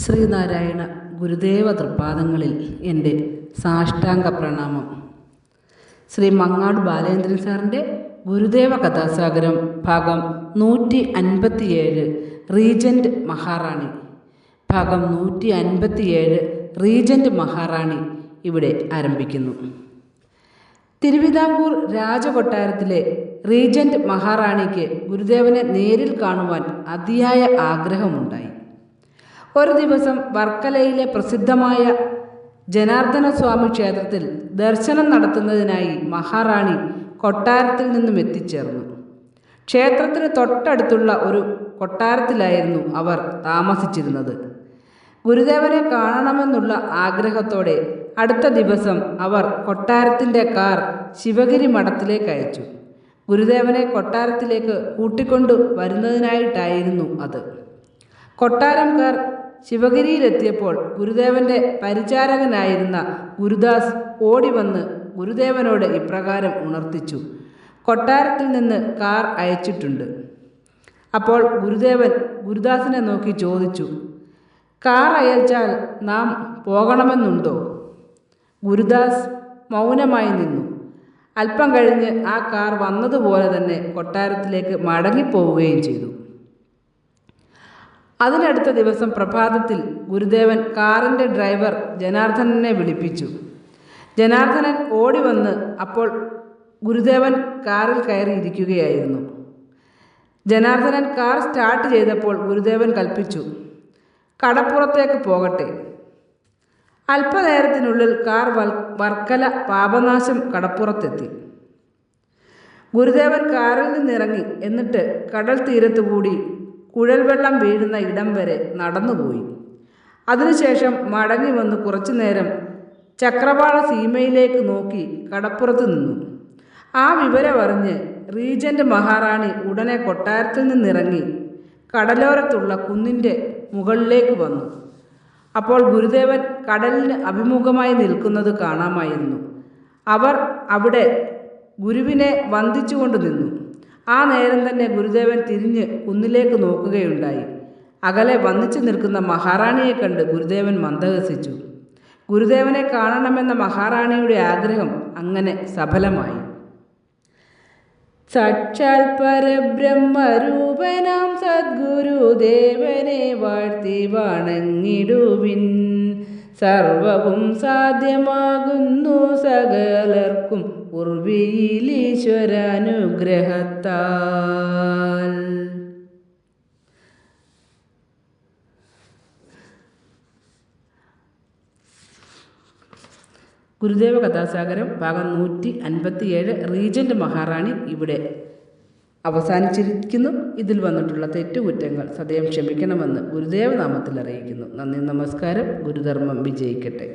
ശ്രീനാരായണ ഗുരുദേവ തൃപ്പാദങ്ങളിൽ എൻ്റെ സാഷ്ടാംഗ പ്രണാമം. ശ്രീ മങ്ങാട് ബാലേന്ദ്രൻ സാറിൻ്റെ ഗുരുദേവ കഥാസാഗരം ഭാഗം 157 റീജൻറ്റ് മഹാറാണി. ഭാഗം 157 റീജൻറ്റ് മഹാറാണി ഇവിടെ ആരംഭിക്കുന്നു. തിരുവിതാംകൂർ രാജകൊട്ടാരത്തിലെ റീജൻറ്റ് മഹാറാണിക്ക് ഗുരുദേവനെ നേരിൽ കാണുവാൻ അതിയായ ആഗ്രഹമുണ്ടായി. ഒരു ദിവസം വർക്കലയിലെ പ്രസിദ്ധമായ ജനാർദ്ദനസ്വാമി ക്ഷേത്രത്തിൽ ദർശനം നടത്തുന്നതിനായി മഹാറാണി കൊട്ടാരത്തിൽ നിന്നും എത്തിച്ചേർന്നു. ക്ഷേത്രത്തിന് തൊട്ടടുത്തുള്ള ഒരു കൊട്ടാരത്തിലായിരുന്നു അവർ താമസിച്ചിരുന്നത്. ഗുരുദേവനെ കാണണമെന്നുള്ള ആഗ്രഹത്തോടെ അടുത്ത ദിവസം അവർ കൊട്ടാരത്തിൻ്റെ കാർ ശിവഗിരി മഠത്തിലേക്ക് അയച്ചു. ഗുരുദേവനെ കൊട്ടാരത്തിലേക്ക് കൂട്ടിക്കൊണ്ടു വരുന്നതിനായിട്ടായിരുന്നു അത്. കൊട്ടാരംകാർ ശിവഗിരിയിലെത്തിയപ്പോൾ ഗുരുദേവൻ്റെ പരിചാരകനായിരുന്ന ഗുരുദാസ് ഓടിവന്ന് ഗുരുദേവനോട് ഇപ്രകാരം ഉണർത്തിച്ചു: കൊട്ടാരത്തിൽ നിന്ന് കാർ അയച്ചിട്ടുണ്ട്. അപ്പോൾ ഗുരുദേവൻ ഗുരുദാസിനെ നോക്കി ചോദിച്ചു: കാർ അയച്ചാൽ നാം പോകണമെന്നുണ്ടോ? ഗുരുദാസ് മൗനമായി നിന്നു. അല്പം കഴിഞ്ഞ് ആ കാർ വന്നതുപോലെ തന്നെ കൊട്ടാരത്തിലേക്ക് മടങ്ങിപ്പോവുകയും ചെയ്തു. അതിനടുത്ത ദിവസം പ്രഭാതത്തിൽ ഗുരുദേവൻ കാറിൻ്റെ ഡ്രൈവർ ജനാർദ്ദനനെ വിളിപ്പിച്ചു. ജനാർദ്ദനൻ ഓടി വന്ന് അപ്പോൾ ഗുരുദേവൻ കാറിൽ കയറിയിരിക്കുകയായിരുന്നു. ജനാർദ്ദനൻ കാർ സ്റ്റാർട്ട് ചെയ്തപ്പോൾ ഗുരുദേവൻ കൽപ്പിച്ചു: കടപ്പുറത്തേക്ക് പോകട്ടെ. അല്പനേരത്തിനുള്ളിൽ കാർ വർക്കല പാപനാശം കടപ്പുറത്തെത്തി. ഗുരുദേവൻ കാറിൽ നിന്നിറങ്ങി. എന്നിട്ട് കടൽ തീരത്തുകൂടി കുഴൽവെള്ളം വീഴുന്ന ഇടം വരെ നടന്നുപോയി. അതിനുശേഷം മടങ്ങി വന്ന് കുറച്ചുനേരം ചക്രവാള സീമയിലേക്ക് നോക്കി കടപ്പുറത്ത് നിന്നു. ആ വിവരമറിഞ്ഞ് റീജൻറ്റ് മഹാറാണി ഉടനെ കൊട്ടാരത്തിൽ നിന്നിറങ്ങി കടലോരത്തുള്ള കുന്നിൻ്റെ മുകളിലേക്ക് വന്നു. അപ്പോൾ ഗുരുദേവൻ കടലിന് അഭിമുഖമായി നിൽക്കുന്നത് കാണാമായിരുന്നു. അവർ അവിടെ ഗുരുവിനെ വന്ദിച്ചുകൊണ്ട് നിന്നു. ആ നേരം തന്നെ ഗുരുദേവൻ തിരിഞ്ഞ് കുന്നിലേക്ക് നോക്കുകയുണ്ടായി. അകലെ വന്ദിച്ചു നിൽക്കുന്ന മഹാറാണിയെ കണ്ട് ഗുരുദേവൻ മന്ദഹസിച്ചു. ഗുരുദേവനെ കാണണമെന്ന മഹാറാണിയുടെ ആഗ്രഹം അങ്ങനെ സഫലമായി. സാക്ഷാൽ പരബ്രഹ്മരൂപനാം സദ്ഗുരുദേവനെ വാഴ്ത്തി വണങ്ങിടുവിൻ. സർവവും സാധ്യമാകുന്നു സകലർക്കും ഉർവിയിലീശ്വരാനുഗ്രഹത്താൽ. ഗുരുദേവ കഥാസാഗരം ഭാഗം 157 റീജൻറ്റ് മഹാറാണി ഇവിടെ അവസാനിച്ചിരിക്കുന്നു. ഇതിൽ വന്നിട്ടുള്ള തെറ്റുകുറ്റങ്ങൾ സദയം ക്ഷമിക്കണമെന്ന് ഗുരുദേവ നാമത്തിൽ അറിയിക്കുന്നു. നന്ദി, നമസ്കാരം. ഗുരുധർമ്മം വിജയിക്കട്ടെ.